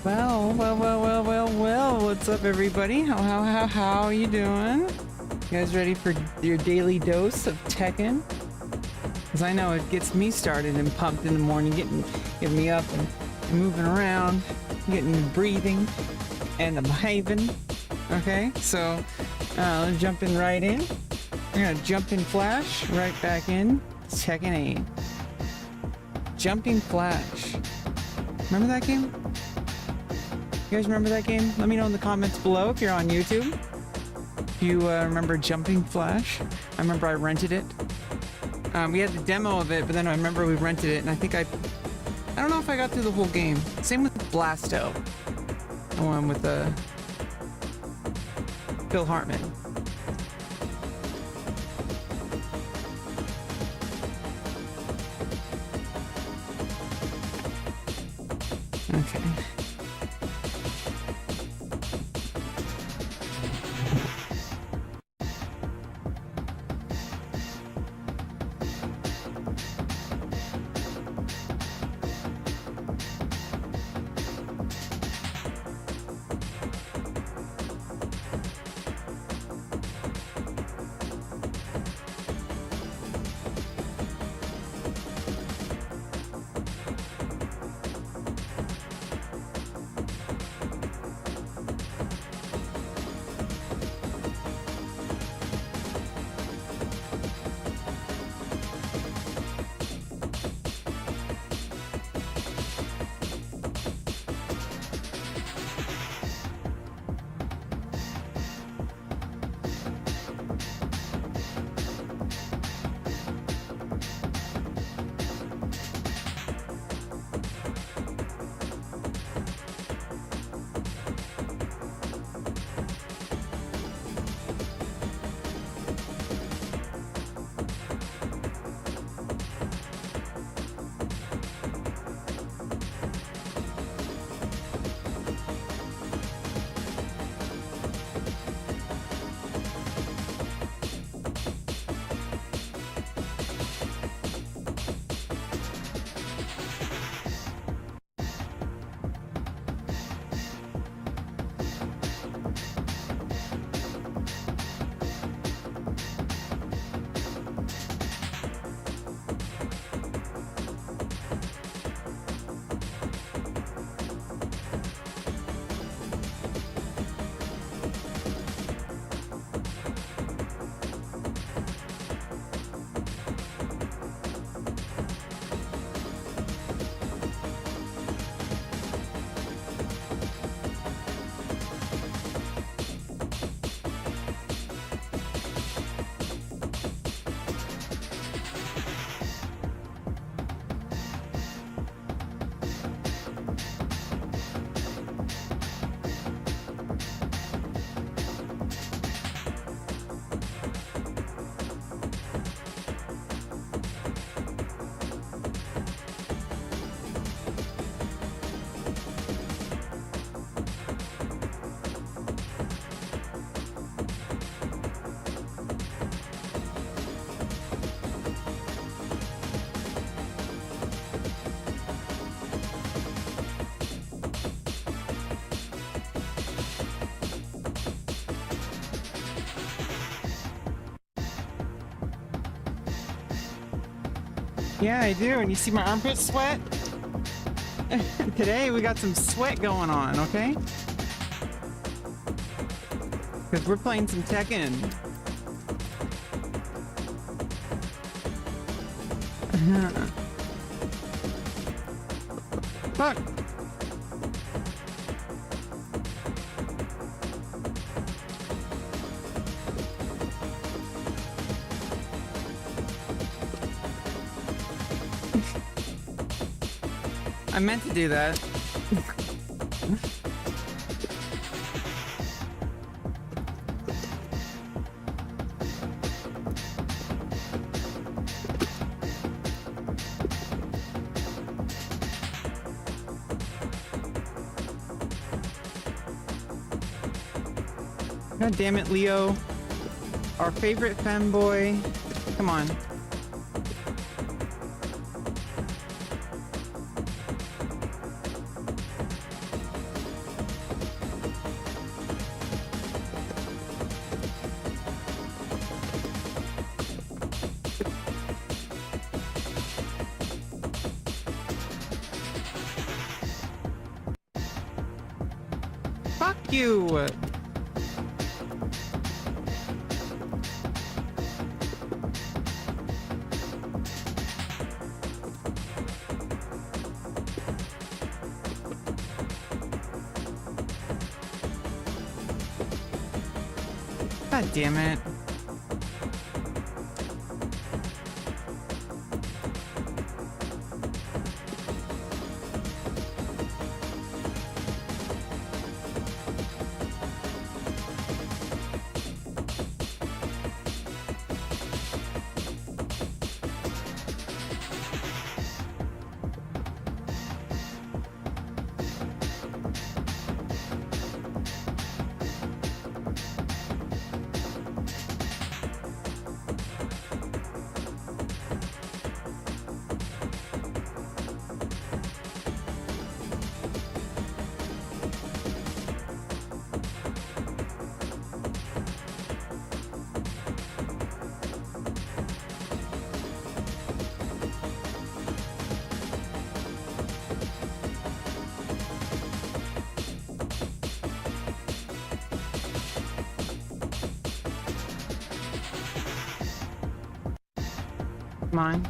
Well, what's up everybody? How are you doing? You guys ready for your daily dose of Tekken? Because I know it gets me started and pumped in the morning, getting me up and moving around, getting me breathing, and I'm behaving. Okay, so let's jump in right in. I'm gonna jump in Flash right back in Tekken 8. Jumping Flash. Remember that game? You guys remember that game? Let me know in the comments below if you're on YouTube. If you remember Jumping Flash. I remember I rented it. We had the demo of it, but then I remember we rented it, and I think I don't know if I got through the whole game. Same with Blasto. The one with Phil Hartman. Okay. Yeah, I do. And you see my armpit sweat? Today we got some sweat going on, okay? Because we're playing some Tekken. Fuck! I meant to do that. God damn it, Leo. Our favorite femboy. Come on. Thank you. God damn it. Mine.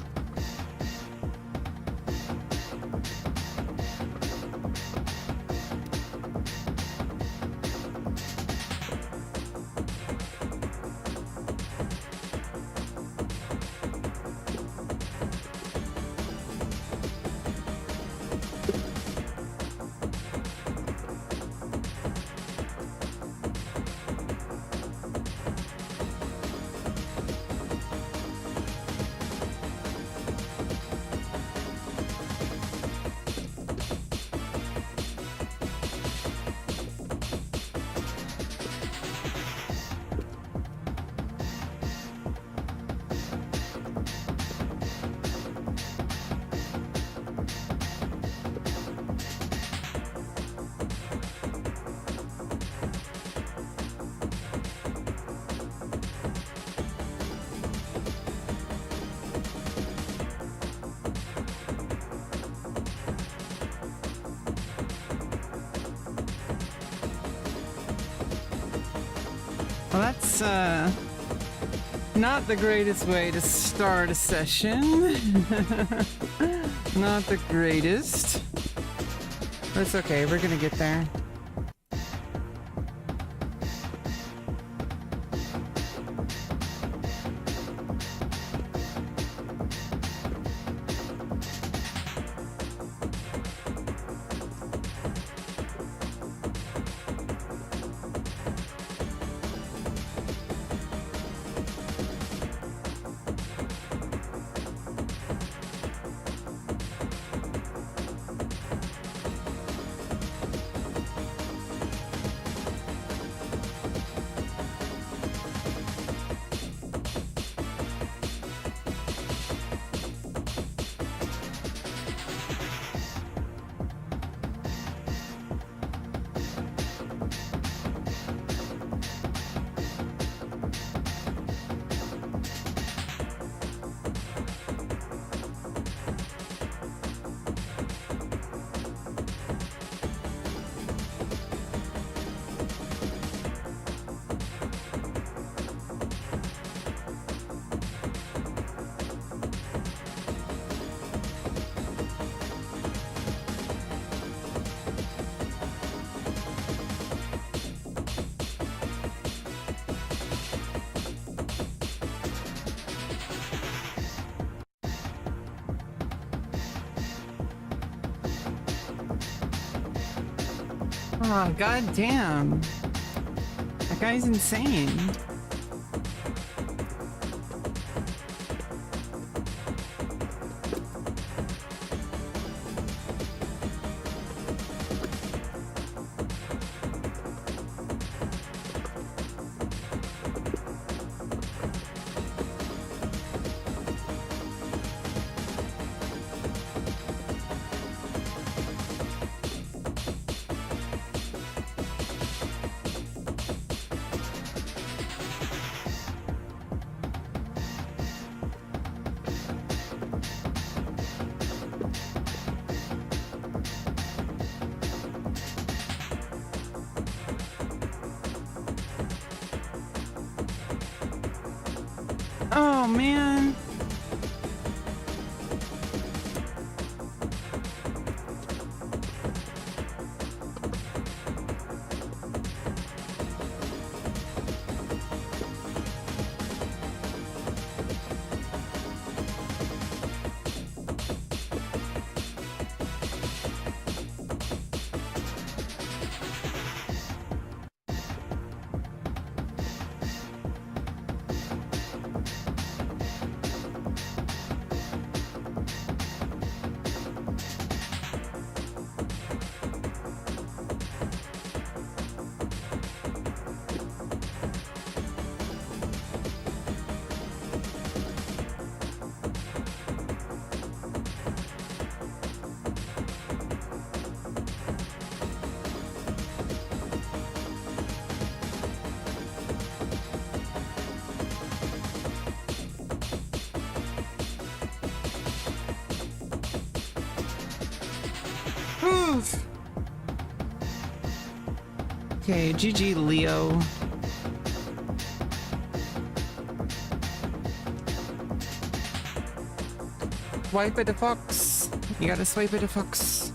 Well, that's not the greatest way to start a session. Not the greatest. But it's okay, we're gonna get there. Oh, god damn. That guy's insane. Oh man. Oof. Okay, GG Leo. Swipe at the fox. You gotta swipe at the fox.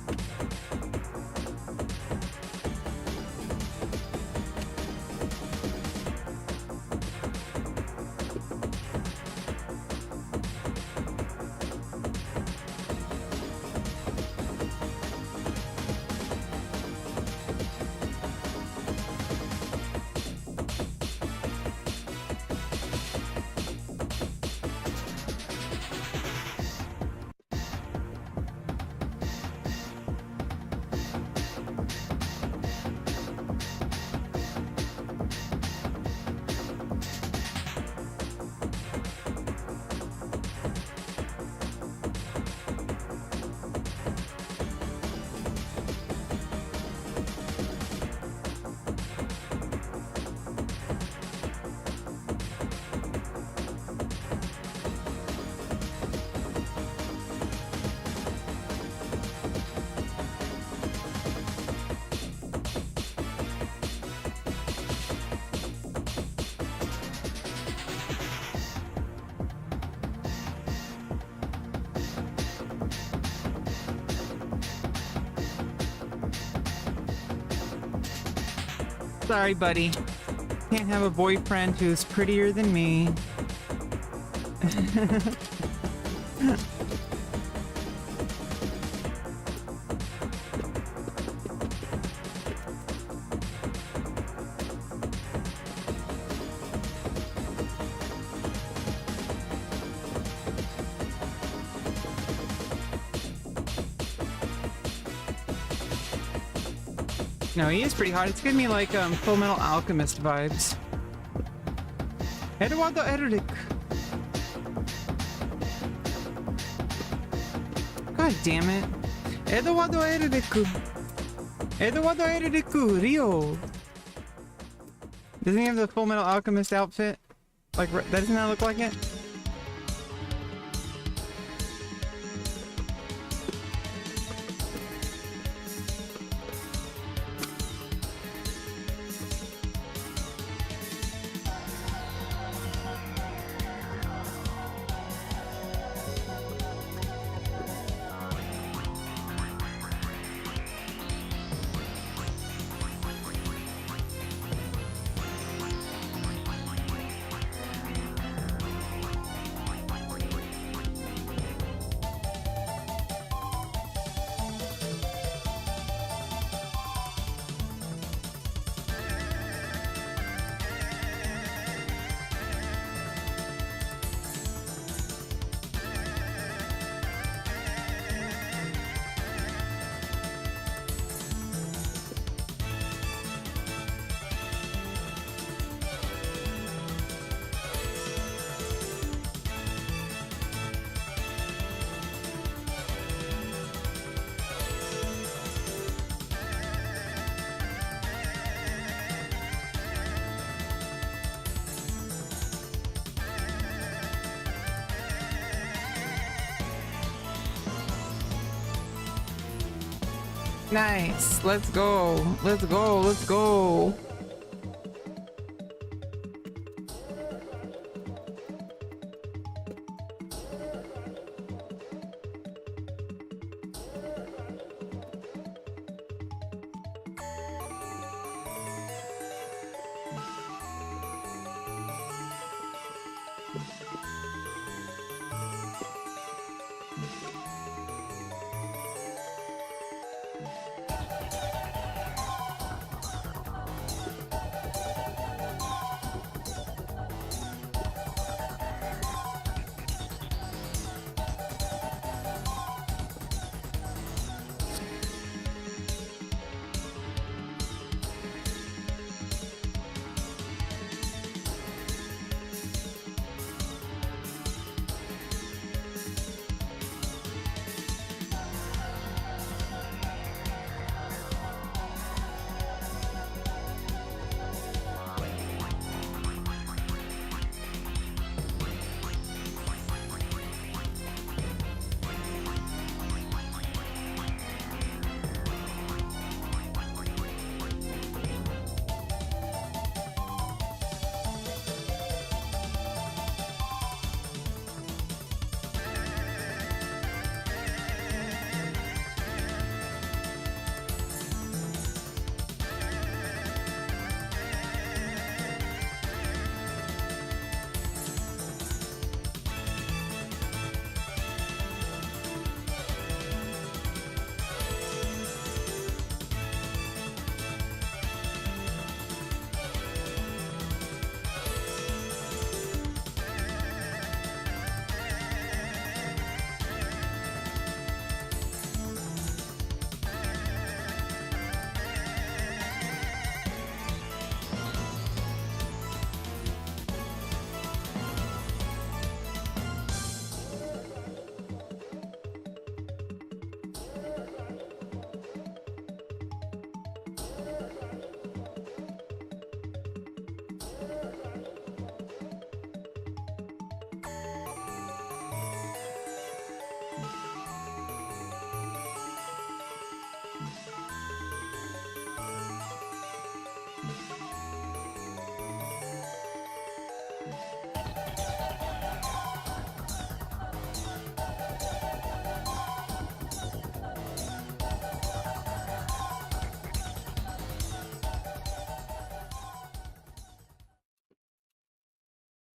Sorry, buddy. Can't have a boyfriend who's prettier than me. No, he is pretty hot. It's giving me like Full Metal Alchemist vibes. Eduardo Eric. God damn it. Eduardo Eric. Eduardo Eric. Rio. Doesn't he have the Full Metal Alchemist outfit? Like, doesn't that look like it? Nice. Let's go. Let's go. Let's go.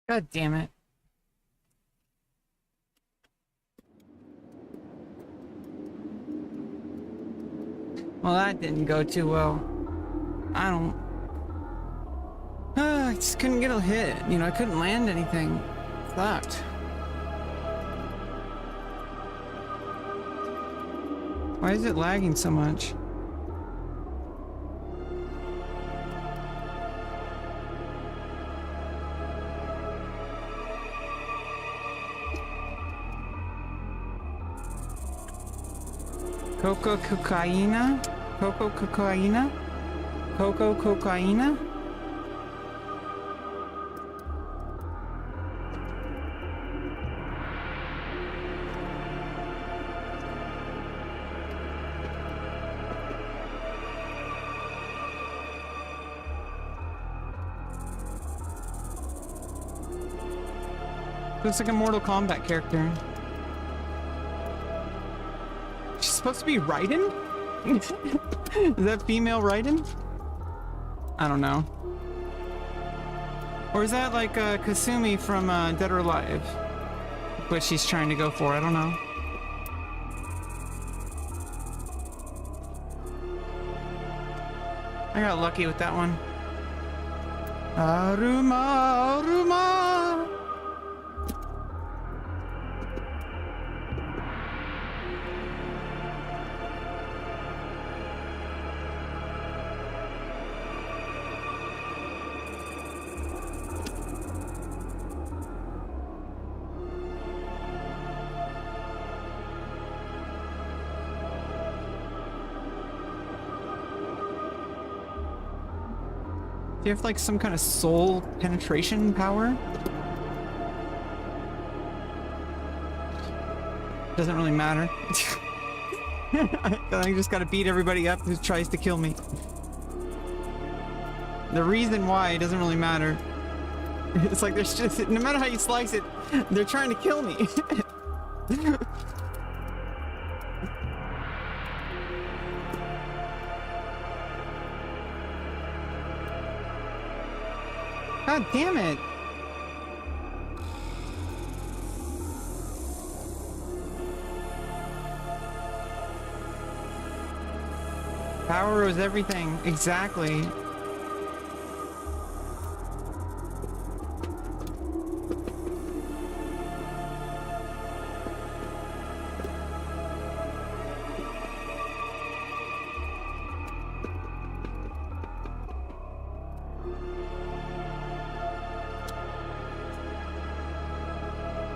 God damn it. Well, that didn't go too well. I just couldn't get a hit. You know, I couldn't land anything. Sucked. Why is it lagging so much? Coco cocaina? Coco cocaina? Coco cocaina? Looks like a Mortal Kombat character. She's supposed to be Raiden? Is that female Raiden? I don't know. Or is that like Kasumi from Dead or Alive? What she's trying to go for, I don't know. I got lucky with that one. Aruma, Aruma! Do you have like some kind of soul penetration power? Doesn't really matter. I just gotta beat everybody up who tries to kill me. The reason why doesn't really matter. It's like there's just, no matter how you slice it, they're trying to kill me. God damn it! Power is everything. Exactly.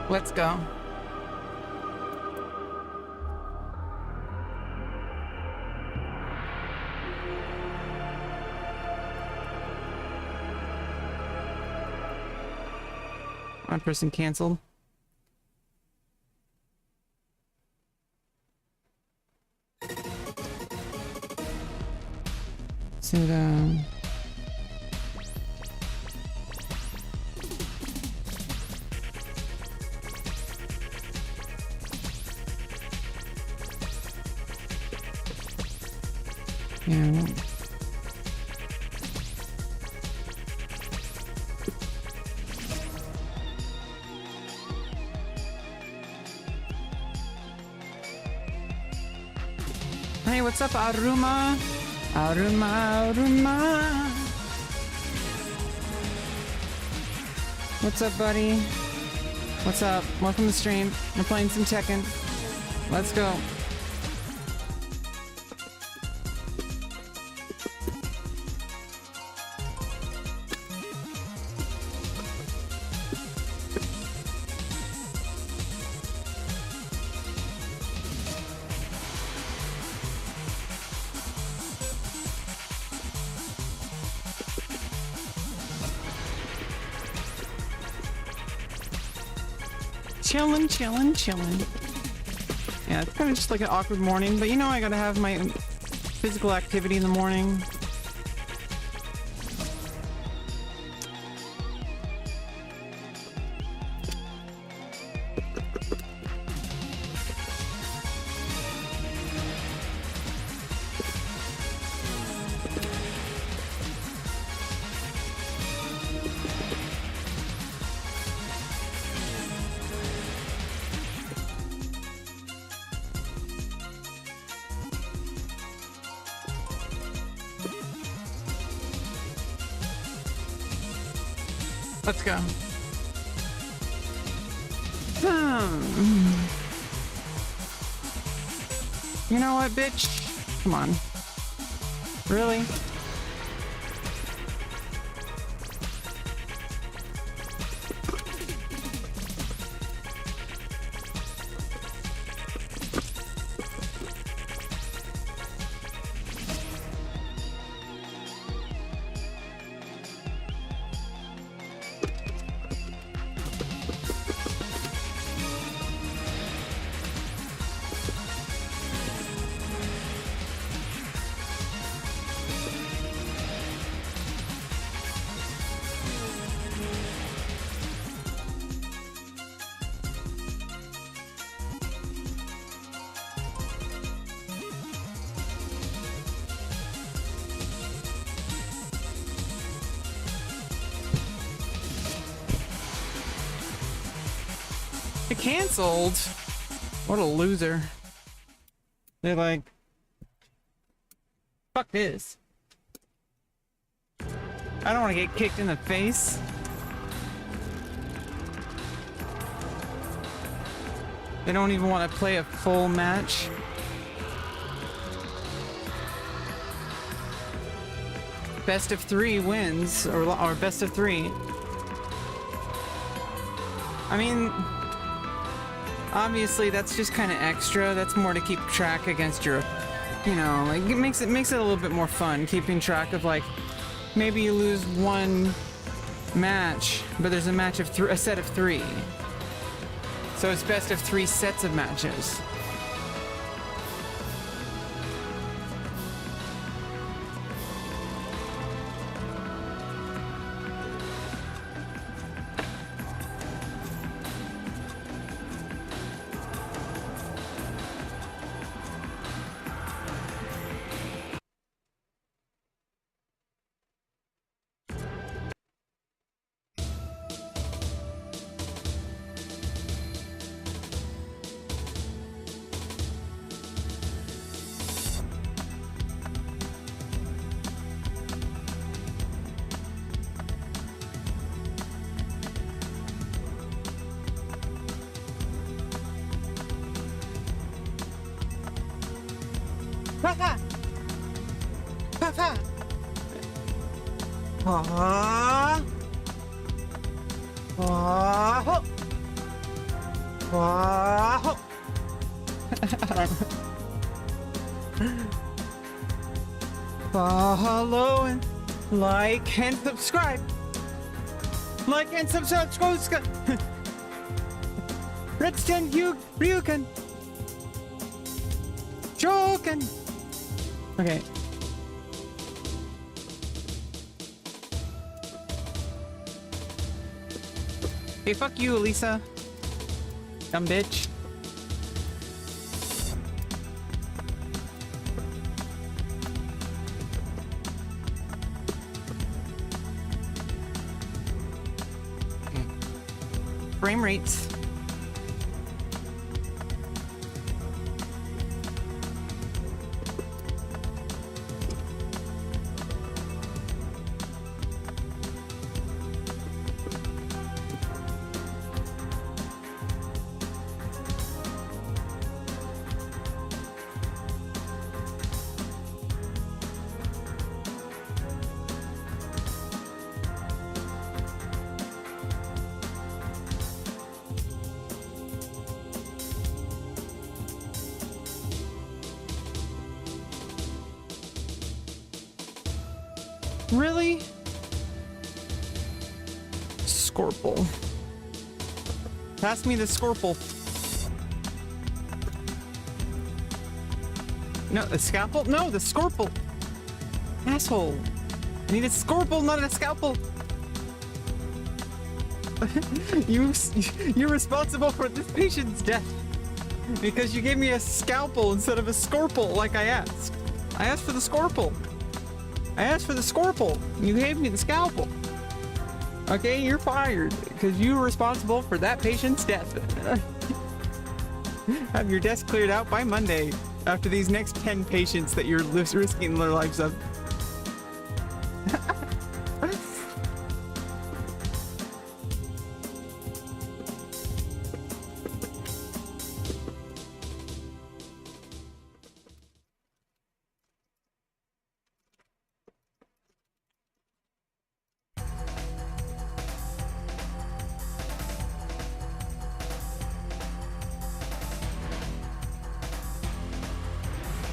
Let's go. One person canceled. Sit down. Yeah. Hey, what's up, Aruma? Aruma, Aruma. What's up, buddy? What's up? Welcome to the stream. We're playing some Tekken. Let's go. Chillin', chillin', chillin'. Yeah, it's kind of just like an awkward morning, but you know I gotta have my physical activity in the morning. Let's go. You know what, bitch? Come on. Really? It canceled. What a loser. They're like, fuck this. I don't want to get kicked in the face. They don't even want to play a full match. Best of 3 wins, or best of 3. I mean, obviously that's just kind of extra. That's more to keep track against your, you know, like it makes it a little bit more fun keeping track of, like, maybe you lose one match, but there's a match of a set of 3. So it's best of 3 sets of matches. Papa! Papa! Ah! Ah! Ah! Follow and like and subscribe. Like and subscribe. Redstone Ryuken. Joken. Okay. Hey, fuck you, Elisa. Dumb bitch. Okay. Frame rates. Really? Scorple. Pass me the Scorple. No, the scalpel? No, the Scorple. Asshole. I need a Scorple, not a scalpel. You're responsible for this patient's death because you gave me a scalpel instead of a Scorple like I asked. I asked for the Scorple. I asked for the Scorple. You gave me the scalpel. Okay, you're fired because you were responsible for that patient's death. Have your desk cleared out by Monday after these next 10 patients that you're risking their lives of.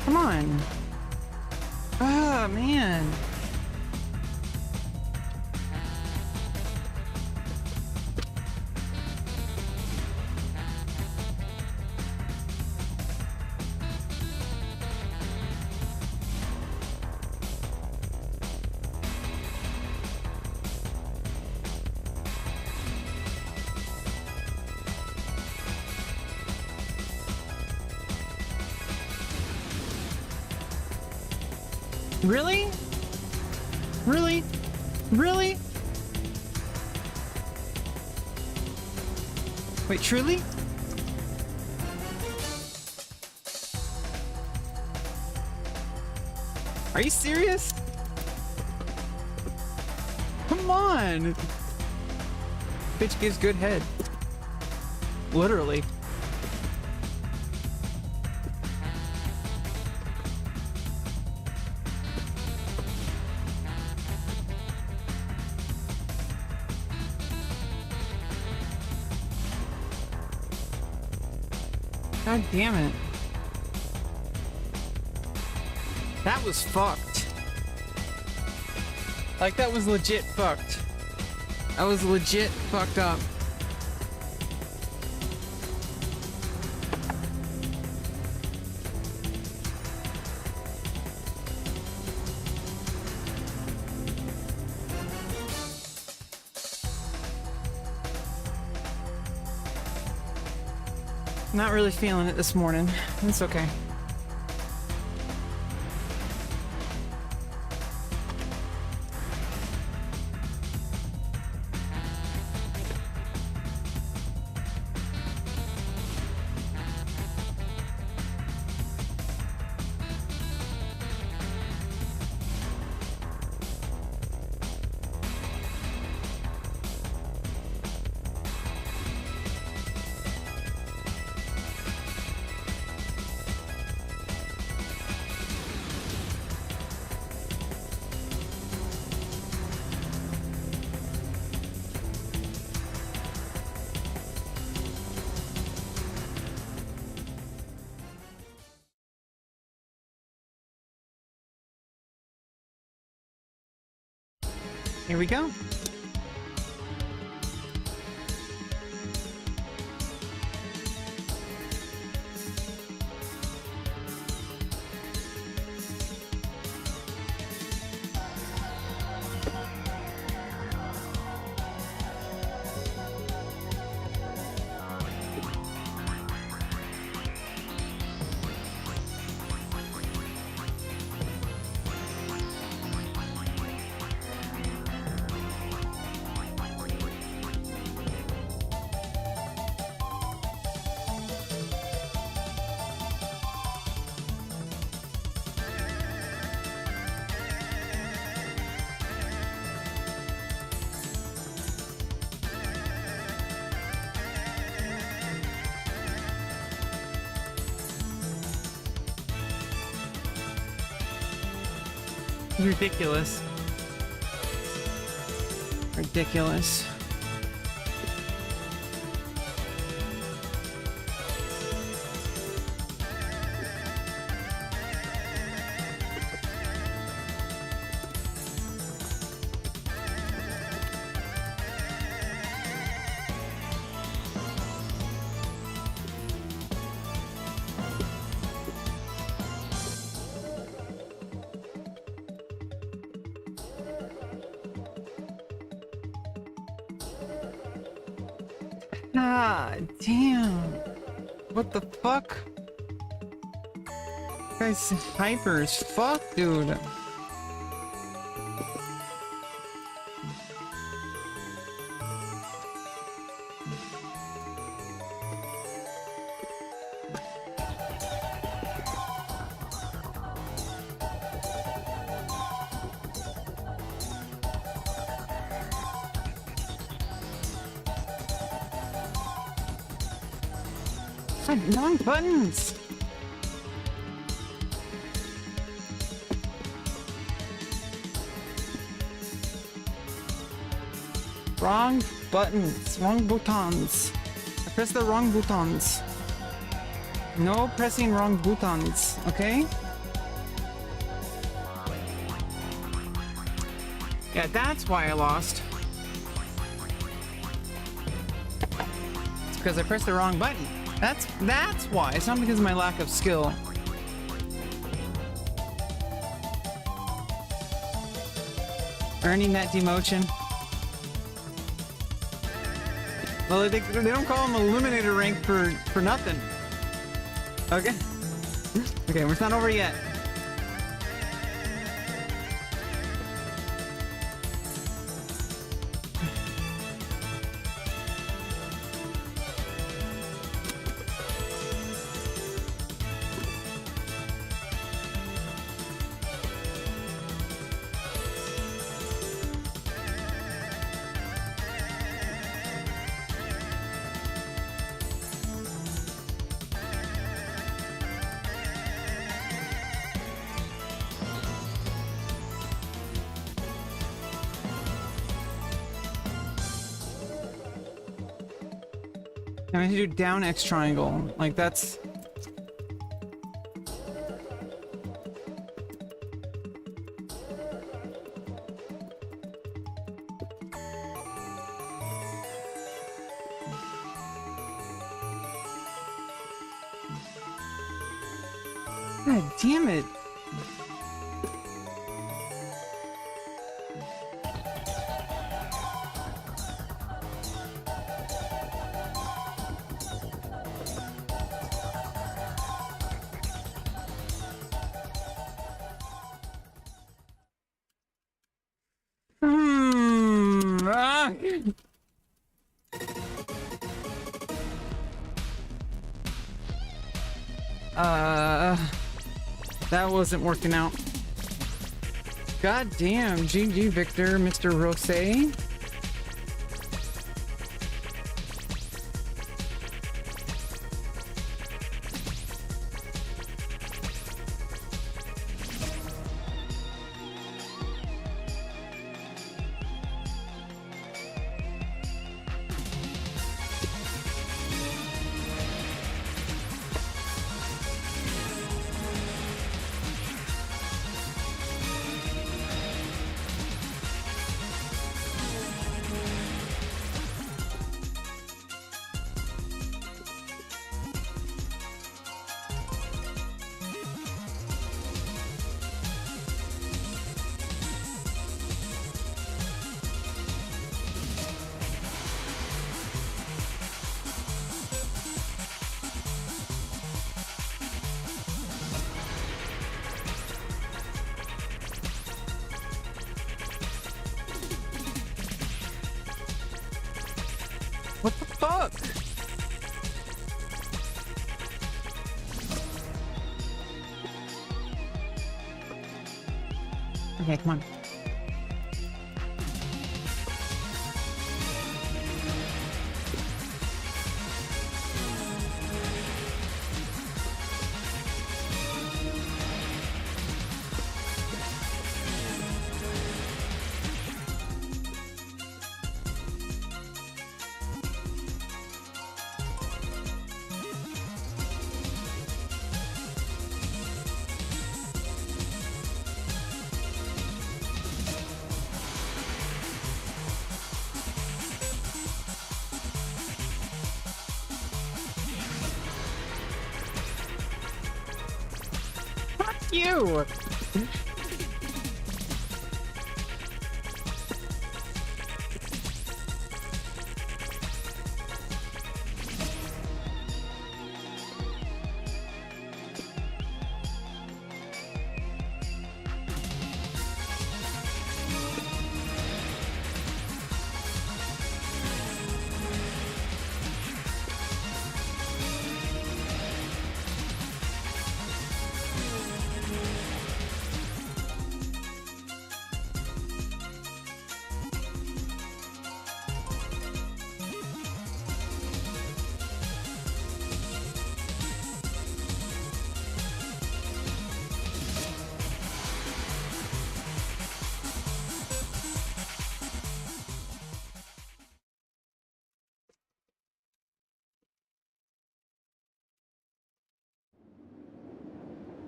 Come on. Oh, man. Really? Really? Really? Wait, truly? Are you serious? Come on! Bitch gives good head. Literally. God damn it. That was fucked. Like, that was legit fucked. I was legit fucked up. Not really feeling it this morning. It's okay. Here we go. Ridiculous. Ridiculous. Ah, damn. What the fuck? Guy's hyper as fuck, dude. Wrong buttons! Wrong buttons. Wrong buttons. I pressed the wrong buttons. No pressing wrong buttons, okay? Yeah, that's why I lost. It's because I pressed the wrong button. That's why. It's not because of my lack of skill. Earning that demotion. Well, they don't call him Eliminator rank for nothing. Okay. Okay, it's not over yet. I have to do down X triangle. Like that's... God damn it. That wasn't working out. God damn, GG Victor, Mr. Rosé. What the fuck? Okay, come on. You.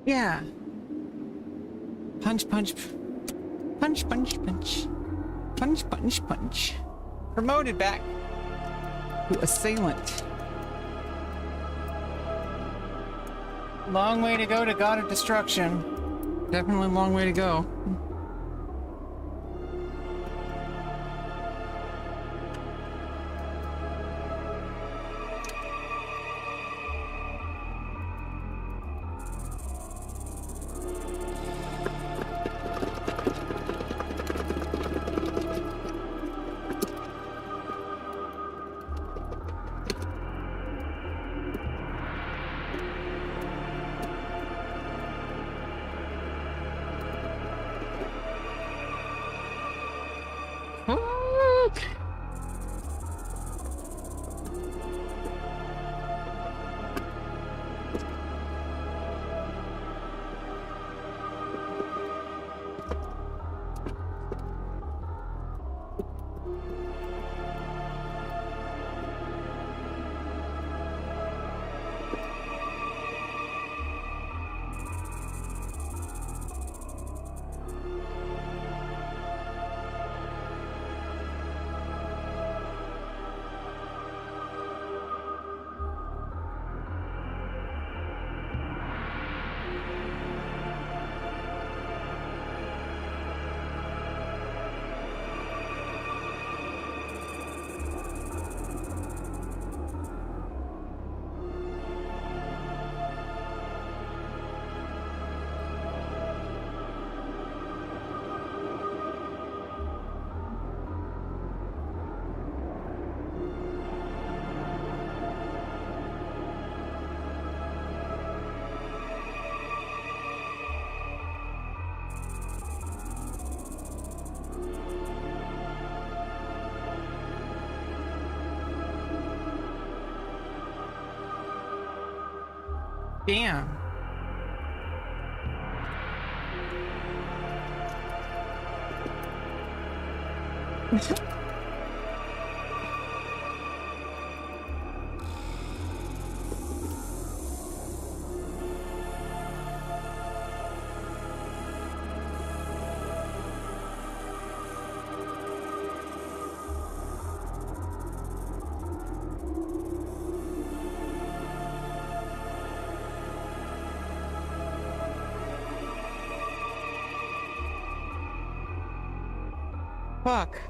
Yeah. Punch, punch. Punch, punch, punch. Punch, punch, punch. Promoted back to assailant. Long way to go to God of Destruction. Definitely a long way to go. Damn. Fuck.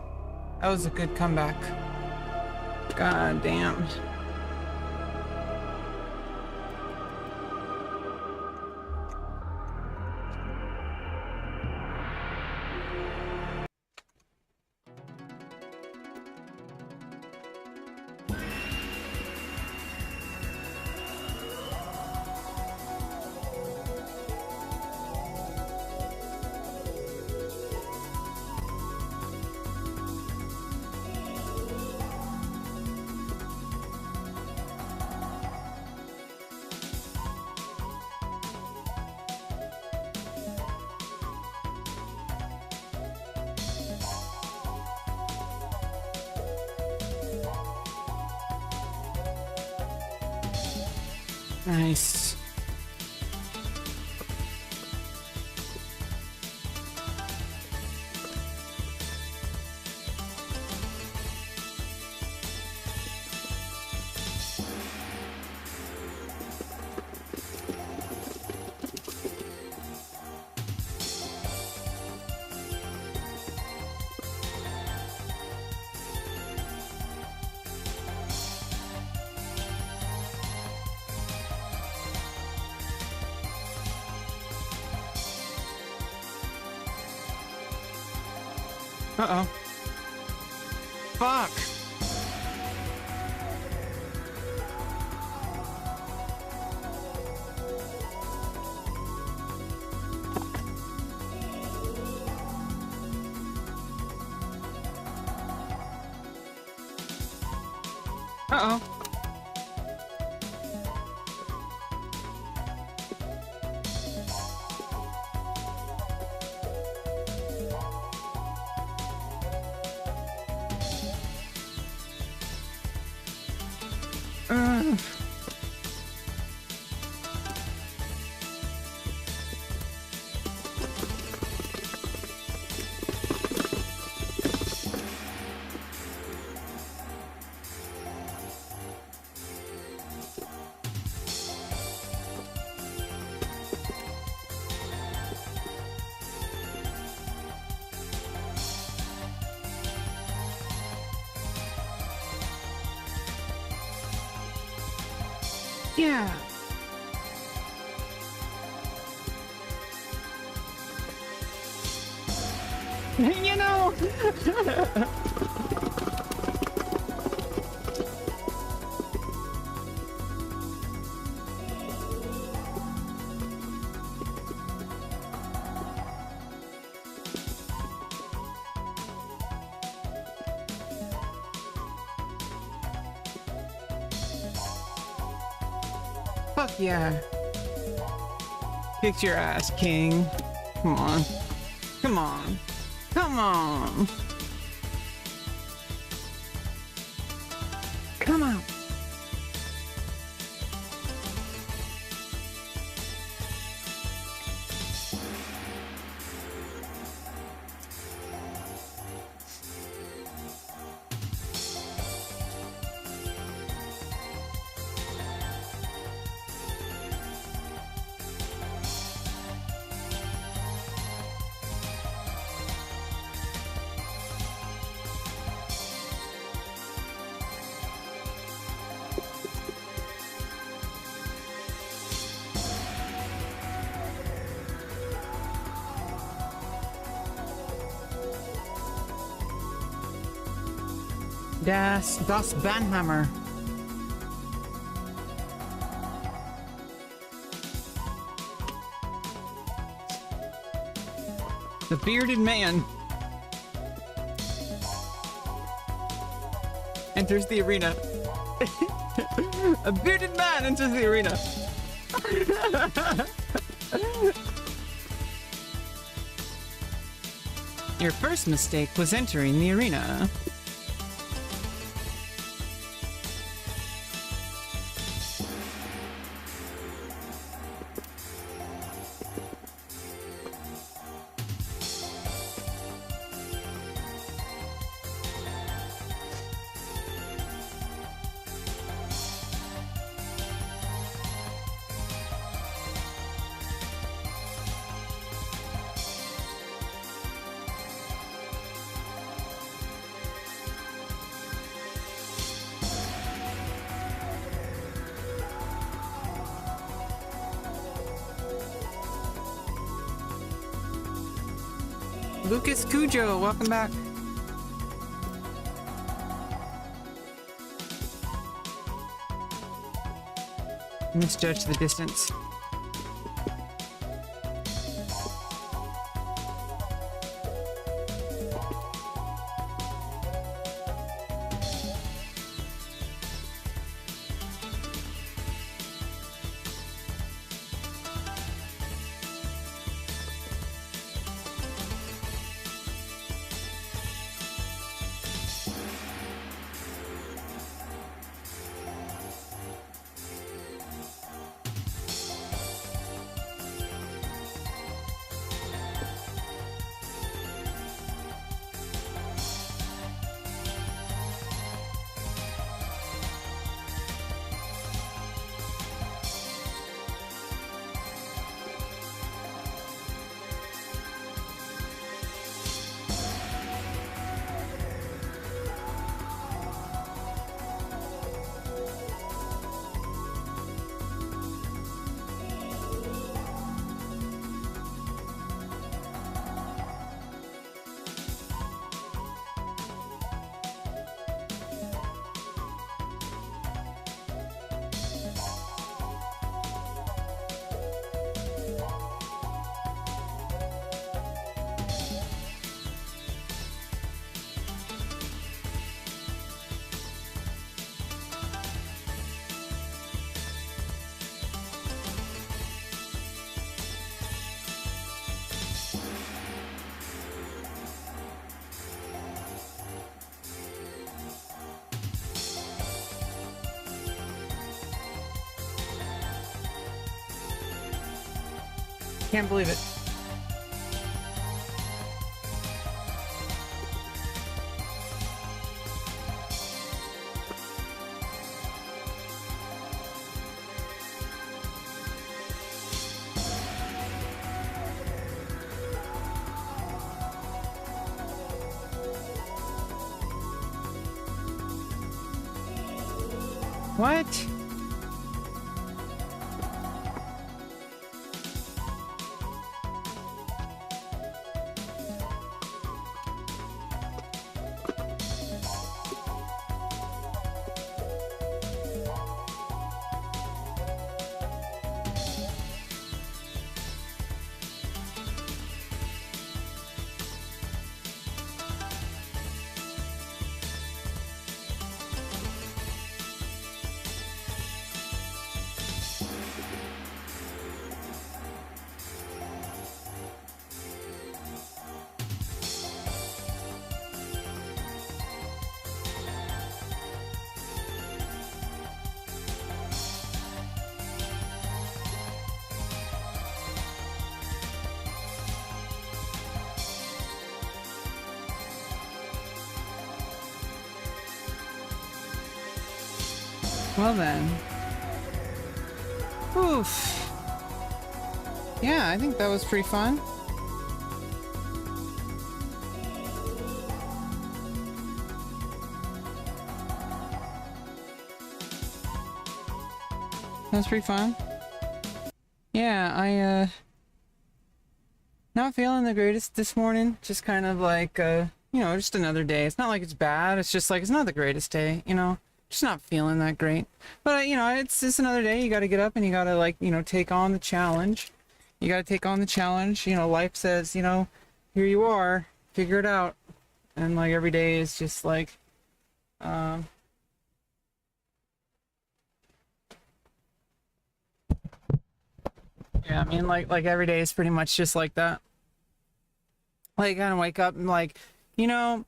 That was a good comeback. God damn. Nice. Uh-oh. Fuck. Uh-oh. Yeah. You know. Fuck yeah. Kick your ass, King. Come on. Come on. Come on. Come on. Das Banhammer. The bearded man enters the arena. A bearded man enters the arena. Your first mistake was entering the arena. Lucas Cujo, welcome back. Misjudged the distance. Can't believe it. What? Well then. Oof. Yeah, I think that was pretty fun. That's pretty fun. Yeah, not feeling the greatest this morning. Just kind of like, you know, just another day. It's not like it's bad. It's just like, it's not the greatest day, you know? Just not feeling that great. But, you know, it's just another day. You got to get up and you got to, like, you know, take on the challenge. You got to take on the challenge. You know, life says, you know, here you are. Figure it out. And, like, every day is just like, yeah, I mean, like every day is pretty much just like that. Like, kind of wake up and like, you know,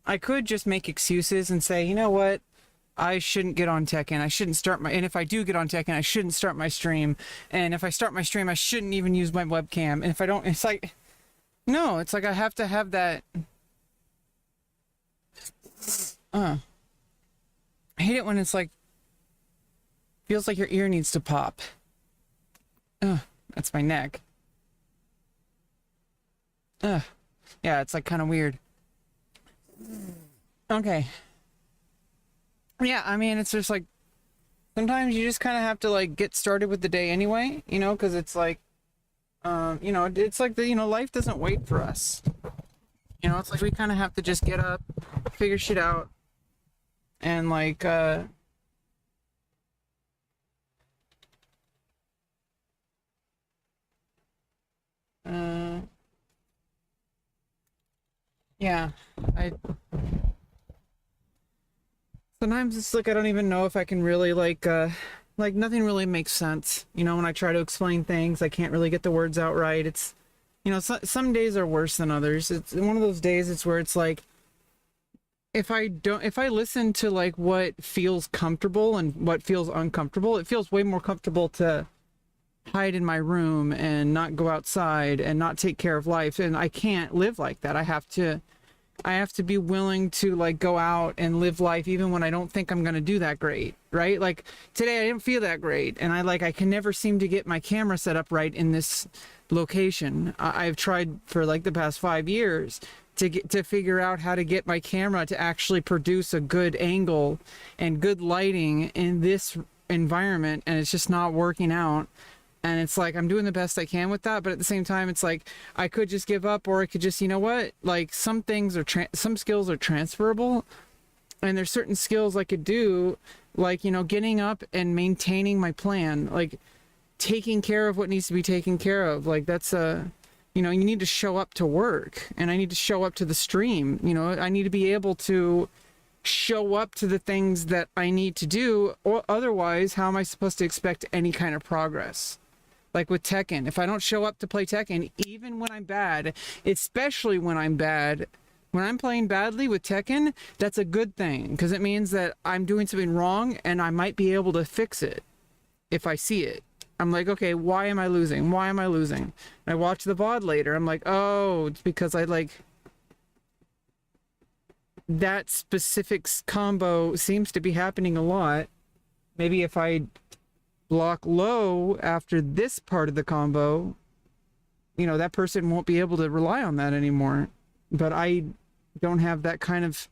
I could just make excuses and say, you know what, I shouldn't get on Tekken. I shouldn't start my, and if I do get on Tekken, I shouldn't start my stream. And if I start my stream, I shouldn't even use my webcam. And if I don't, it's like, no, it's like I have to have that. I hate it when it's like, feels like your ear needs to pop. That's my neck. Yeah, it's like kind of weird. Okay. Yeah, I mean, it's just like, sometimes you just kind of have to like get started with the day anyway, you know, because it's like, you know, it's like the, you know, life doesn't wait for us. You know, it's like we kind of have to just get up, figure shit out, and like, yeah, sometimes it's like I don't even know if I can really like nothing really makes sense. You know, when I try to explain things, I can't really get the words out right. It's, you know, some days are worse than others. It's one of those days it's where it's like, if I listen to like what feels comfortable and what feels uncomfortable, it feels way more comfortable to hide in my room and not go outside and not take care of life. And I can't live like that. I have to be willing to like go out and live life even when I don't think I'm going to do that great, right? Like today I didn't feel that great, and I can never seem to get my camera set up right in this location. I've tried for like the past 5 years to figure out how to get my camera to actually produce a good angle and good lighting in this environment, and it's just not working out. And it's like, I'm doing the best I can with that. But at the same time, it's like, I could just give up, or I could just, you know what? Like some things are, some skills are transferable. And there's certain skills I could do, like, you know, getting up and maintaining my plan, like taking care of what needs to be taken care of. Like that's you know, you need to show up to work, and I need to show up to the stream. You know, I need to be able to show up to the things that I need to do, or otherwise, how am I supposed to expect any kind of progress? Like with Tekken, if I don't show up to play Tekken, even when I'm bad, especially when I'm bad, when I'm playing badly with Tekken, that's a good thing, because it means that I'm doing something wrong and I might be able to fix it if I see it. I'm like, okay, why am I losing? Why am I losing? And I watch the VOD later. I'm like, oh, it's because I like that specific combo seems to be happening a lot. Maybe if I block low after this part of the combo, you know, that person won't be able to rely on that anymore. But I don't have that kind of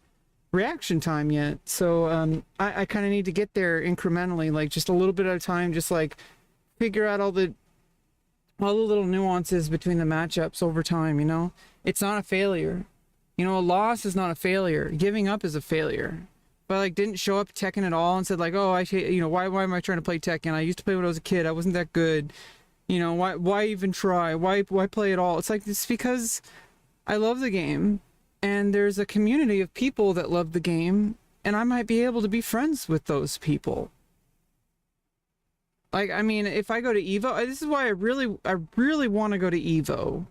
reaction time yet. So I kind of need to get there incrementally, like just a little bit at a time, just like figure out all the little nuances between the matchups over time, you know? It's not a failure. You know, a loss is not a failure. Giving up is a failure. But like didn't show up Tekken at all and said like, oh, you know, why am I trying to play Tekken? I used to play when I was a kid. I wasn't that good. You know, why even try? Why play at all? It's like, it's because I love the game, and there's a community of people that love the game, and I might be able to be friends with those people. Like, I mean, if I go to Evo, this is why I really want to go to Evo.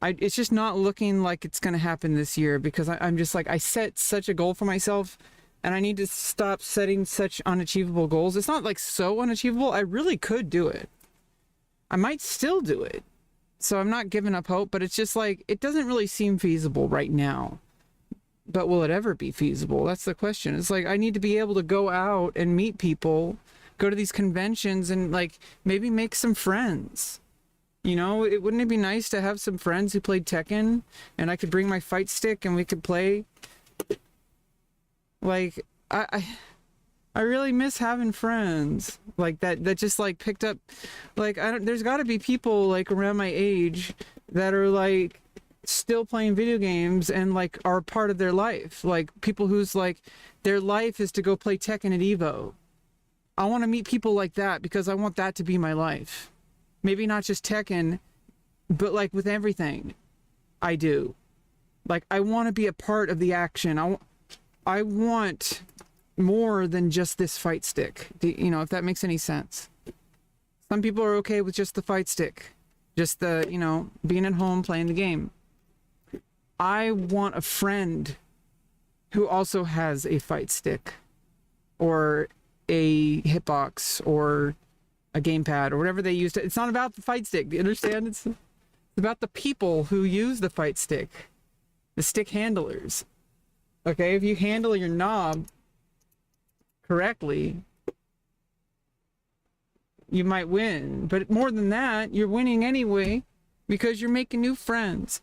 It's just not looking like it's going to happen this year, because I'm just like, I set such a goal for myself, and I need to stop setting such unachievable goals. It's not like so unachievable. I really could do it. I might still do it. So I'm not giving up hope, but it's just like, it doesn't really seem feasible right now. But will it ever be feasible? That's the question. It's like I need to be able to go out and meet people, go to these conventions, and like maybe make some friends. You know, wouldn't it be nice to have some friends who played Tekken, and I could bring my fight stick and we could play? Like I really miss having friends like that just like picked up, like there's got to be people like around my age that are like still playing video games and like are part of their life, like people whose like their life is to go play Tekken at Evo. I want to meet people like that because I want that to be my life. Maybe not just Tekken, but like with everything I do. Like I want to be a part of the action. I want more than just this fight stick. You know, if that makes any sense. Some people are okay with just the fight stick, just the, you know, being at home playing the game. I want a friend who also has a fight stick or a hitbox or a gamepad or whatever they use to. It's not about the fight stick. Do you understand? It's about the people who use the fight stick, the stick handlers. Okay, if you handle your knob correctly, you might win. But more than that, you're winning anyway because you're making new friends.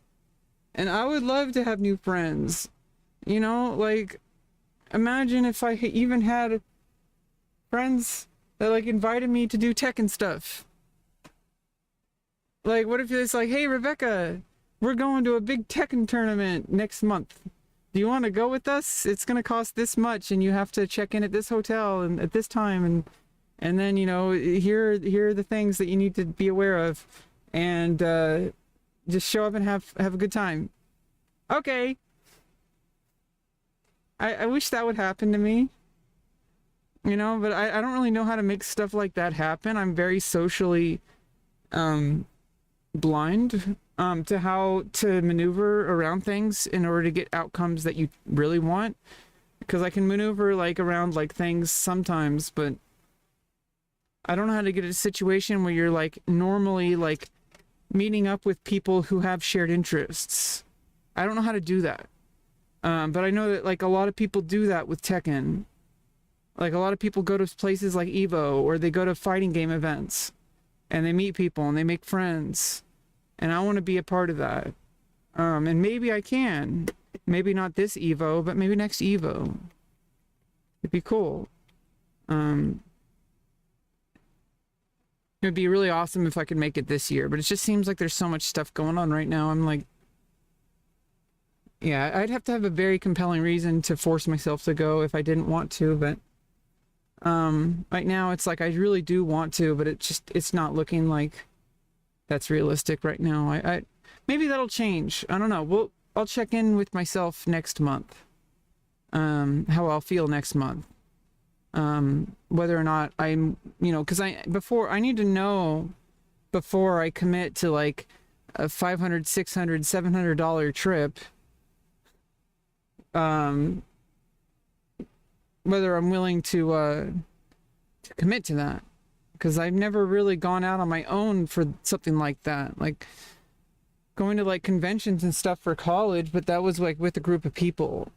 And I would love to have new friends. You know, like, imagine if I even had friends that, like, invited me to do Tekken stuff. Like, what if it's like, hey, Rebecca, we're going to a big Tekken tournament next month. Do you want to go with us? It's going to cost this much, and you have to check in at this hotel and at this time, and then, you know, here are the things that you need to be aware of, and just show up and have a good time. Okay. I wish that would happen to me. You know, but I don't really know how to make stuff like that happen. I'm very socially blind to how to maneuver around things in order to get outcomes that you really want. Because I can maneuver like around like things sometimes, but I don't know how to get a situation where you're like normally like meeting up with people who have shared interests. I don't know how to do that. But I know that like a lot of people do that with Tekken. Like a lot of people go to places like Evo or they go to fighting game events and they meet people and they make friends. And I want to be a part of that. And maybe I can. Maybe not this Evo, but maybe next Evo. It'd be cool. It'd be really awesome if I could make it this year, but it just seems like there's so much stuff going on right now. I'm like, yeah, I'd have to have a very compelling reason to force myself to go if I didn't want to, but right now it's like I really do want to, but it's not looking like that's realistic right now. I maybe that'll change. I don't know. I'll check in with myself next month. How I'll feel next month. Whether or not I'm, you know, because I need to know before I commit to like a $500, $600, $700 trip, whether I'm willing to commit to that, because I've never really gone out on my own for something like that, like going to like conventions and stuff for college, but that was like with a group of people.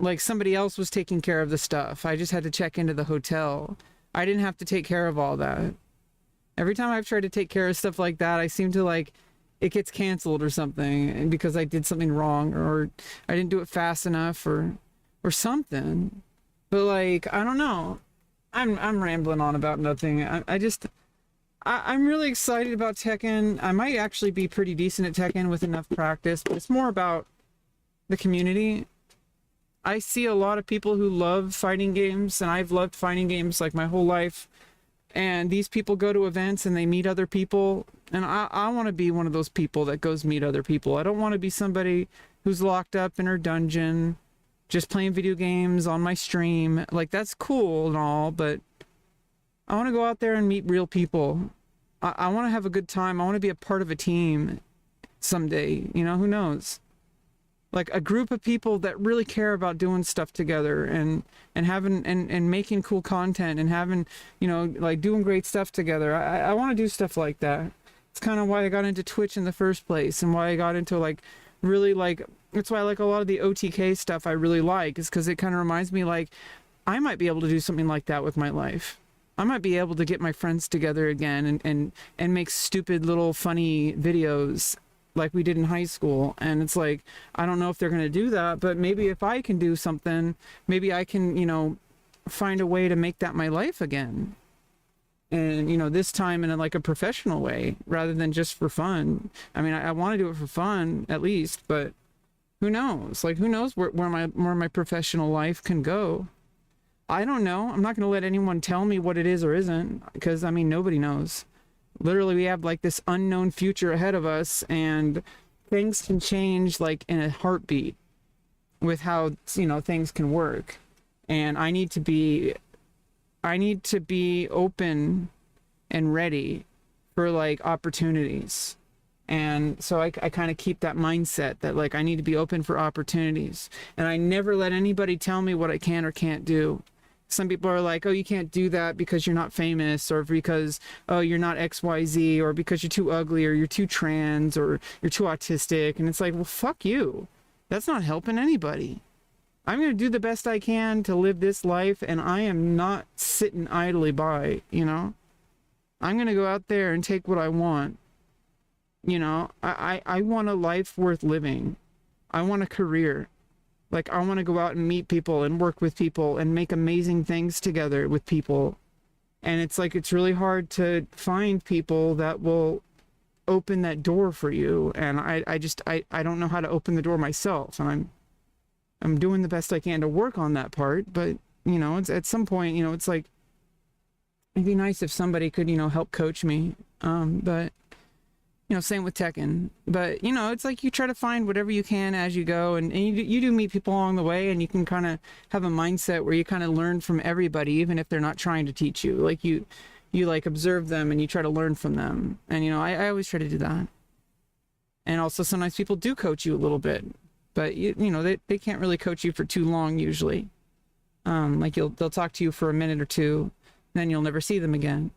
Like somebody else was taking care of the stuff. I just had to check into the hotel. I didn't have to take care of all that. Every time I've tried to take care of stuff like that, I seem to like, it gets canceled or something because I did something wrong or I didn't do it fast enough or something. But like, I don't know. I'm rambling on about nothing. I'm really excited about Tekken. I might actually be pretty decent at Tekken with enough practice, but it's more about the community. I see a lot of people who love fighting games, and I've loved fighting games like my whole life. And these people go to events and they meet other people. And I want to be one of those people that goes meet other people. I don't want to be somebody who's locked up in her dungeon, just playing video games on my stream. Like, that's cool and all, but I want to go out there and meet real people. I want to have a good time. I want to be a part of a team someday. You know, who knows? Like a group of people that really care about doing stuff together and having and making cool content and having, you know, like doing great stuff together. I want to do stuff like that. It's kind of why I got into Twitch in the first place and why I got into like really like, that's why I like a lot of the OTK stuff I really like, is because it kind of reminds me like, I might be able to do something like that with my life. I might be able to get my friends together again and make stupid little funny videos like we did in high school. And it's like, I don't know if they're going to do that, but maybe if I can do something, maybe I can, you know, find a way to make that my life again. And, you know, this time in like a professional way rather than just for fun. I mean, I want to do it for fun at least, but who knows? Like, who knows where my professional life can go? I don't know. I'm not going to let anyone tell me what it is or isn't, because, I mean, nobody knows. Literally, we have like this unknown future ahead of us, and things can change like in a heartbeat with how, you know, things can work. And I need to be open and ready for like opportunities. And so I kind of keep that mindset that like I need to be open for opportunities. And I never let anybody tell me what I can or can't do. Some people are like, oh, you can't do that because you're not famous, or because, oh, you're not XYZ, or because you're too ugly, or you're too trans, or you're too autistic. And it's like, well, fuck you. That's not helping anybody. I'm going to do the best I can to live this life, and I am not sitting idly by, you know? I'm going to go out there and take what I want. You know, I want a life worth living. I want a career. Like, I want to go out and meet people and work with people and make amazing things together with people. And it's like, it's really hard to find people that will open that door for you. And I don't know how to open the door myself. And I'm doing the best I can to work on that part. But, you know, it's at some point, you know, it's like, it'd be nice if somebody could, you know, help coach me. But, you know, same with Tekken. But, you know, it's like you try to find whatever you can as you go. And you do meet people along the way, and you can kind of have a mindset where you kind of learn from everybody, even if they're not trying to teach you. Like you like observe them and you try to learn from them. And, you know, I always try to do that. And also sometimes people do coach you a little bit, but you know, they can't really coach you for too long usually. Like they'll talk to you for a minute or two, then you'll never see them again.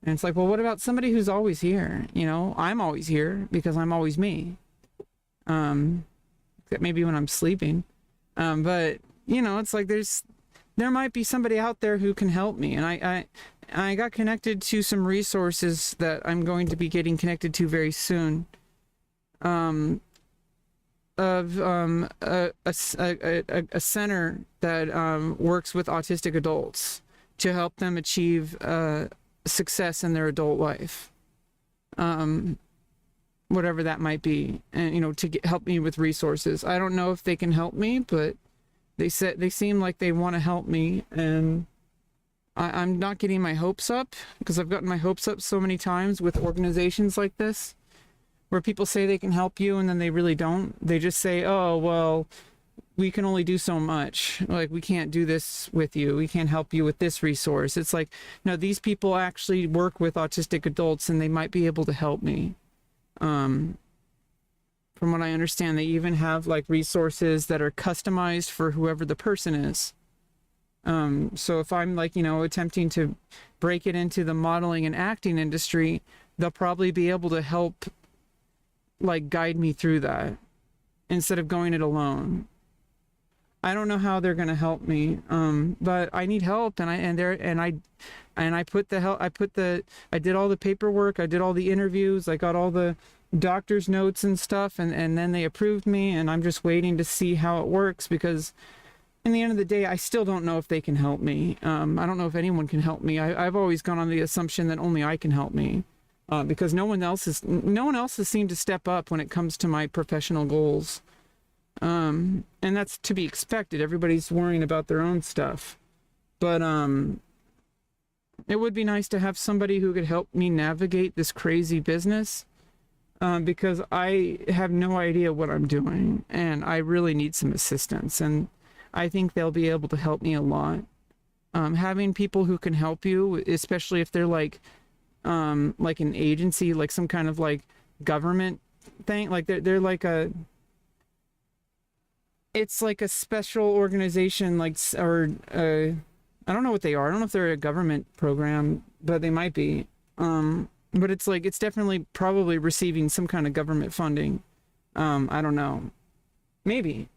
And it's like, well, what about somebody who's always here? You know, I'm always here because I'm always me. Except maybe when I'm sleeping. But, you know, it's like there might be somebody out there who can help me. And I got connected to some resources that I'm going to be getting connected to very soon. Of a center that works with autistic adults to help them achieve success in their adult life, whatever that might be, and, you know, to help me with resources. I don't know if they can help me, but they seem like they want to help me, and I'm not getting my hopes up, because I've gotten my hopes up so many times with organizations like this, where people say they can help you and then they really don't. They just say, oh, well, we can only do so much. Like, we can't do this with you. We can't help you with this resource. It's like, no, these people actually work with autistic adults and they might be able to help me. From what I understand, they even have like resources that are customized for whoever the person is. So if I'm like, you know, attempting to break it into the modeling and acting industry, they'll probably be able to help like guide me through that instead of going it alone. I don't know how they're going to help me, but I need help, and I did all the paperwork, I did all the interviews, I got all the doctor's notes and stuff, and then they approved me, and I'm just waiting to see how it works, because in the end of the day, I still don't know if they can help me. I don't know if anyone can help me. I've always gone on the assumption that only I can help me, because no one else has seemed to step up when it comes to my professional goals. And that's to be expected. Everybody's worrying about their own stuff. But it would be nice to have somebody who could help me navigate this crazy business, because I have no idea what I'm doing, and I really need some assistance, and I think they'll be able to help me a lot. Having people who can help you, especially if they're like an agency, like some kind of like government thing, like they're like it's like a special organization, like, or I don't know what they are. I don't know if they're a government program, but they might be. But it's like, it's definitely probably receiving some kind of government funding. I don't know. Maybe.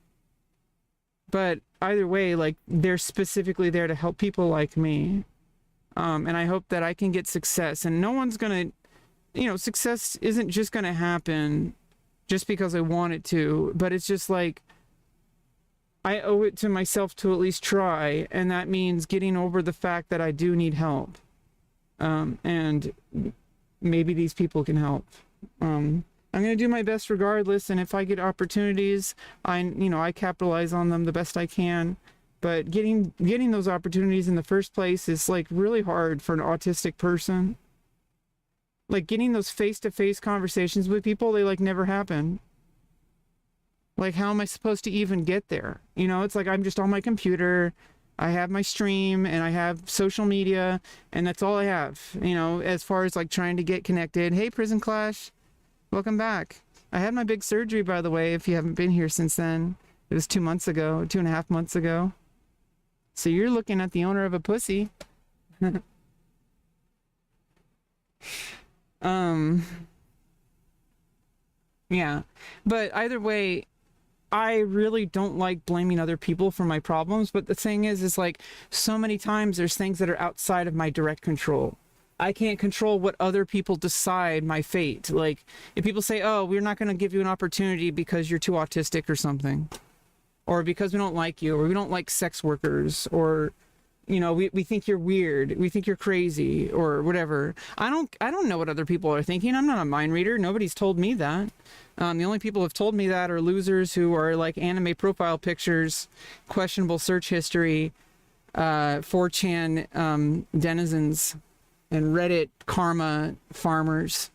But either way, like, they're specifically there to help people like me. And I hope that I can get success. And no one's gonna, success isn't just gonna happen just because I want it to. But it's just like, I owe it to myself to at least try. And that means getting over the fact that I do need help. And maybe these people can help. I'm going to do my best regardless, and if I get opportunities, I capitalize on them the best I can. But getting those opportunities in the first place is like really hard for an autistic person. Like getting those face-to-face conversations with people, they like never happen. Like, how am I supposed to even get there? It's like I'm just on my computer, I have my stream, and I have social media, and that's all I have, as far as like trying to get connected. Hey, Prison Clash. Welcome back. I had my big surgery, by the way, if you haven't been here since then. It was 2 months ago, 2.5 months ago. So you're looking at the owner of a pussy. Yeah. But either way, I really don't like blaming other people for my problems. But the thing is like, so many times there's things that are outside of my direct control. I can't control what other people decide my fate. Like, if people say, oh, we're not going to give you an opportunity because you're too autistic or something, or because we don't like you, or we don't like sex workers, or, we think you're weird, we think you're crazy, or whatever. I don't know what other people are thinking. I'm not a mind reader. Nobody's told me that. The only people who have told me that are losers who are like anime profile pictures, questionable search history, 4chan denizens, and Reddit karma farmers.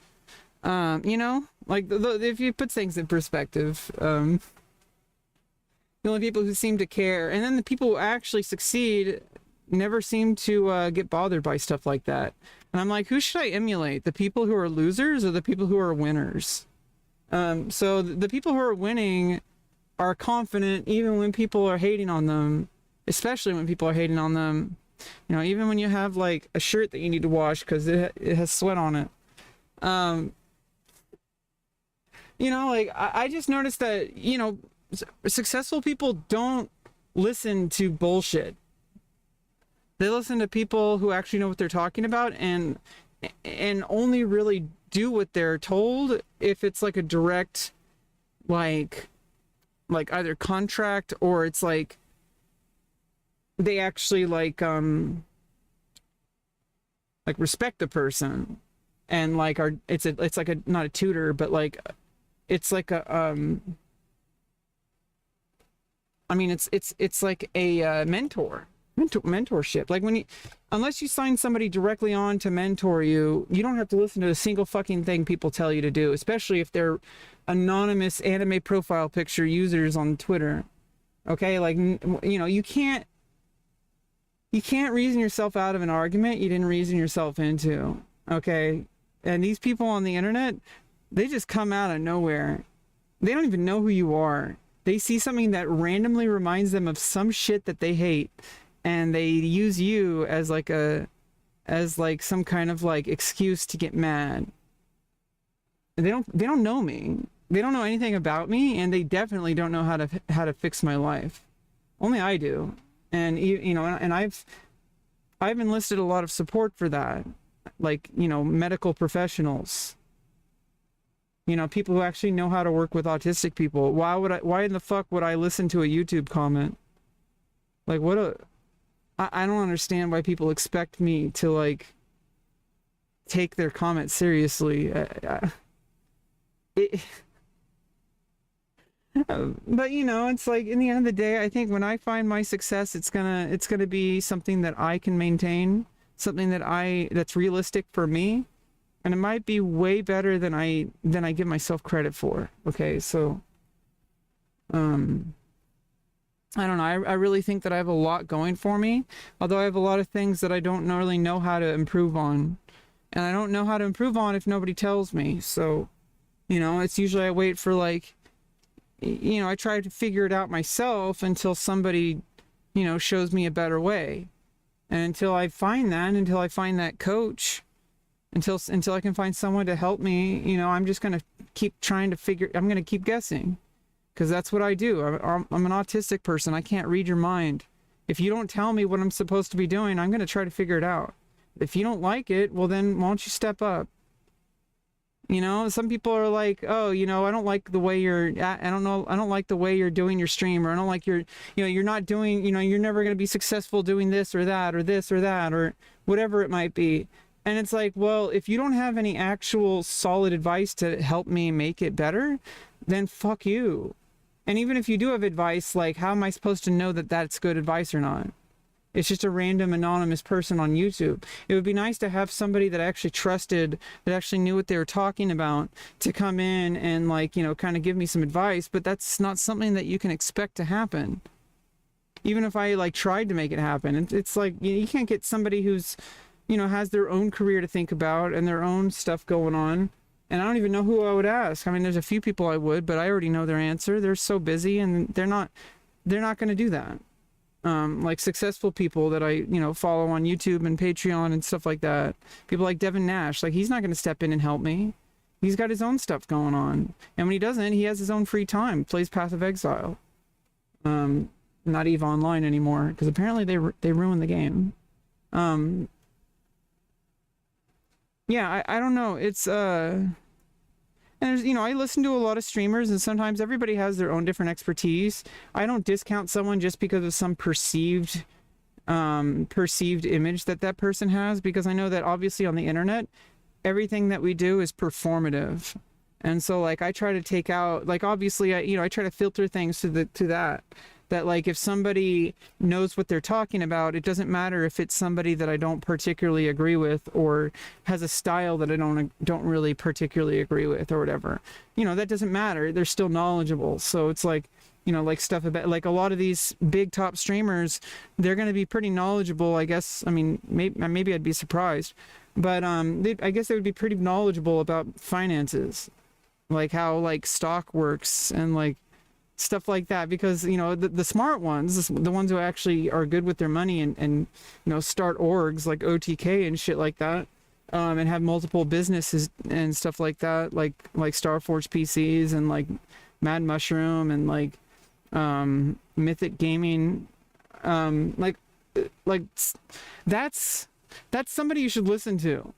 Like if you put things in perspective, the only people who seem to care, and then the people who actually succeed never seem to get bothered by stuff like that. And I'm like, who should I emulate? The people who are losers or the people who are winners? So the people who are winning are confident even when people are hating on them, especially when people are hating on them. Even when you have like a shirt that you need to wash because it has sweat on it. Like I just noticed that, successful people don't listen to bullshit. They listen to people who actually know what they're talking about and only really do what they're told if it's like a direct, like either contract or it's like, they actually like respect the person and like it's like a not a tutor but like it's like a it's like a mentorship. Like unless you sign somebody directly on to mentor you, you don't have to listen to a single fucking thing people tell you to do, especially if they're anonymous anime profile picture users on Twitter. Okay, like you can't reason yourself out of an argument you didn't reason yourself into, okay? And these people on the internet, they just come out of nowhere. They don't even know who you are. They see something that randomly reminds them of some shit that they hate, and they use you as some kind of like excuse to get mad. And they don't know me. They don't know anything about me, and they definitely don't know how to fix my life. Only I do. And and I've enlisted a lot of support for that, like medical professionals, people who actually know how to work with autistic people. Why in the fuck would I listen to a YouTube comment? Like I don't understand why people expect me to like take their comment seriously. But it's like in the end of the day, I think when I find my success, it's gonna be something that I can maintain, something that's realistic for me, and it might be way better than I give myself credit for. Okay, so I don't know. I really think that I have a lot going for me, although I have a lot of things that I don't really know how to improve on, and I don't know how to improve on if nobody tells me. So it's usually I wait for like. I try to figure it out myself until somebody, shows me a better way. And until I find that coach, until I can find someone to help me. You know, I'm just gonna keep trying to figure. I'm gonna keep guessing, because that's what I do. I'm an autistic person. I can't read your mind. If you don't tell me what I'm supposed to be doing, I'm gonna try to figure it out. If you don't like it, well then why don't you step up? You know, some people are like, oh, you know, I don't like the way you're, I don't like the way you're doing your stream, or I don't like your, you know, you're not doing, you know, you're never going to be successful doing this or that, or this or that, or whatever it might be. And it's like, well, if you don't have any actual solid advice to help me make it better, then fuck you. And even if you do have advice, like, how am I supposed to know that that's good advice or not? It's just a random anonymous person on YouTube. It would be nice to have somebody that I actually trusted, that actually knew what they were talking about, to come in and, like, you know, kind of give me some advice. But that's not something that you can expect to happen. Even if I, like, tried to make it happen. It's like, you can't get somebody who's, you know, has their own career to think about and their own stuff going on. And I don't even know who I would ask. I mean, there's a few people I would, but I already know their answer. They're so busy, and they're not going to do that. Like successful people that I, you know, follow on YouTube and Patreon and stuff like that. People like Devin Nash, like, he's not going to step in and help me. He's got his own stuff going on. And when he doesn't, he has his own free time, plays Path of Exile. Not EVE Online anymore, because apparently they ruined the game. Yeah, I don't know. It's, and there's, you know, I listen to a lot of streamers, and sometimes everybody has their own different expertise. I don't discount someone just because of some perceived image that person has, because I know that obviously on the internet, everything that we do is performative. And so, like, I try to take out, like, obviously, I try to filter things to that, like, if somebody knows what they're talking about, it doesn't matter if it's somebody that I don't particularly agree with, or has a style that I don't really particularly agree with, or whatever. You know, that doesn't matter. They're still knowledgeable. So it's like, you know, like stuff about, like, a lot of these big top streamers, they're going to be pretty knowledgeable, I guess. I mean, maybe I'd be surprised, but I guess they would be pretty knowledgeable about finances, like how, like, stock works and, like, stuff like that, because, you know, the smart ones, the ones who actually are good with their money and you know, start orgs like OTK and shit like that, and have multiple businesses and stuff like that, like Starforge PCs and, like, Mad Mushroom and, like, Mythic Gaming, like that's somebody you should listen to,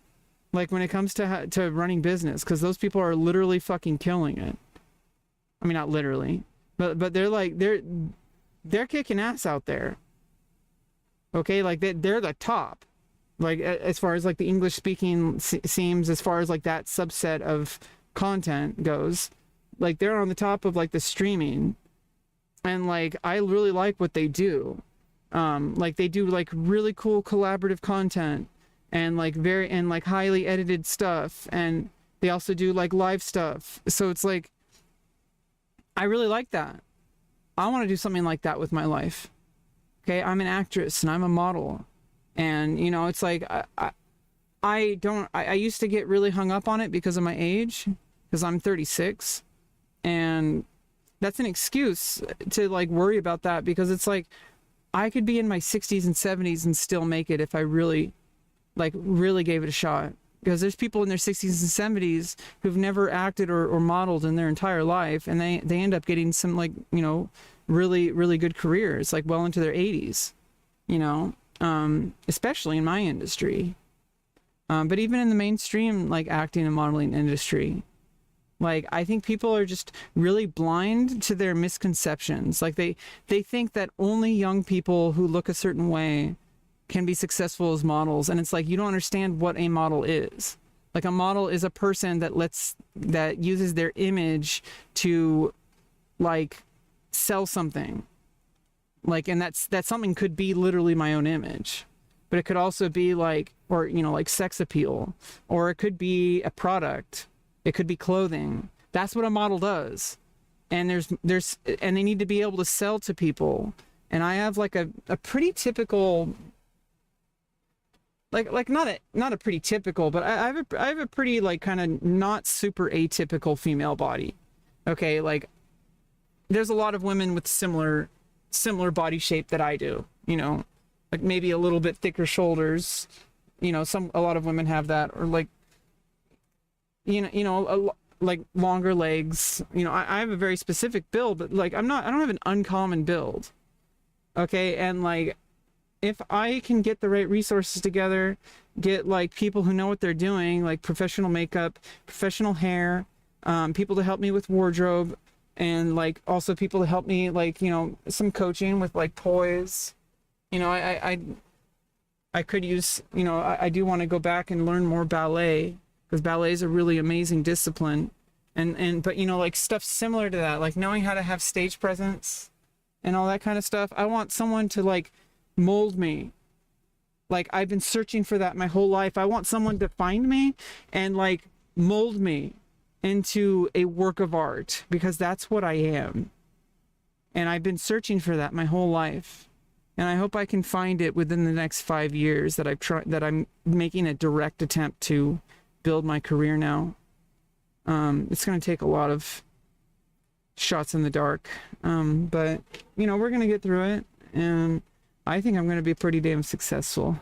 like, when it comes to running business, because those people are literally fucking killing it. I mean, not literally, but they're like, they're kicking ass out there. Okay, like, they're the top, like, as far as, like, the English speaking seems, as far as, like, that subset of content goes, like, they're on the top of, like, the streaming. And, like, I really like what they do. Like, they do, like, really cool collaborative content, and, like, like, highly edited stuff, and they also do, like, live stuff. So it's like, I really like that. I want to do something like that with my life. Okay, I'm an actress and I'm a model, and, you know, it's like, I used to get really hung up on it because of my age, because I'm 36, and that's an excuse to, like, worry about that, because it's like, I could be in my 60s and 70s and still make it if I really gave it a shot. Because there's people in their 60s and 70s who've never acted or modeled in their entire life, and they end up getting some, like, you know, really, really good careers, like, well into their 80s, you know, especially in my industry. But even in the mainstream, like, acting and modeling industry, like, I think people are just really blind to their misconceptions. Like, they think that only young people who look a certain way can be successful as models, and it's like, you don't understand what a model is. Like, a model is a person that uses their image to, like, sell something. Like, and that something could be literally my own image, but it could also be, like, or, you know, like, sex appeal, or it could be a product, it could be clothing. That's what a model does. And there's and they need to be able to sell to people. And I have, like, a pretty typical, like not a pretty typical, but I have a pretty, like, kind of not super atypical female body. Okay, like, there's a lot of women with similar body shape that I do, you know, like, maybe a little bit thicker shoulders, you know, a lot of women have that, or, like, like longer legs. I have a very specific build, but like I don't have an uncommon build. Okay, and like if I can get the right resources together, get like people who know what they're doing, like professional makeup, professional hair, people to help me with wardrobe, and like also people to help me like some coaching with like poise. I could use I do want to go back and learn more ballet, because ballet is a really amazing discipline, but like stuff similar to that, like knowing how to have stage presence and all that kind of stuff. I want someone to like mold me. Like I've been searching for that my whole life. I want someone to find me and like mold me into a work of art, because that's what I am. And I've been searching for that my whole life. And I hope I can find it within the next 5 years that I'm making a direct attempt to build my career now. It's going to take a lot of shots in the dark. But we're going to get through it. And I think I'm going to be pretty damn successful.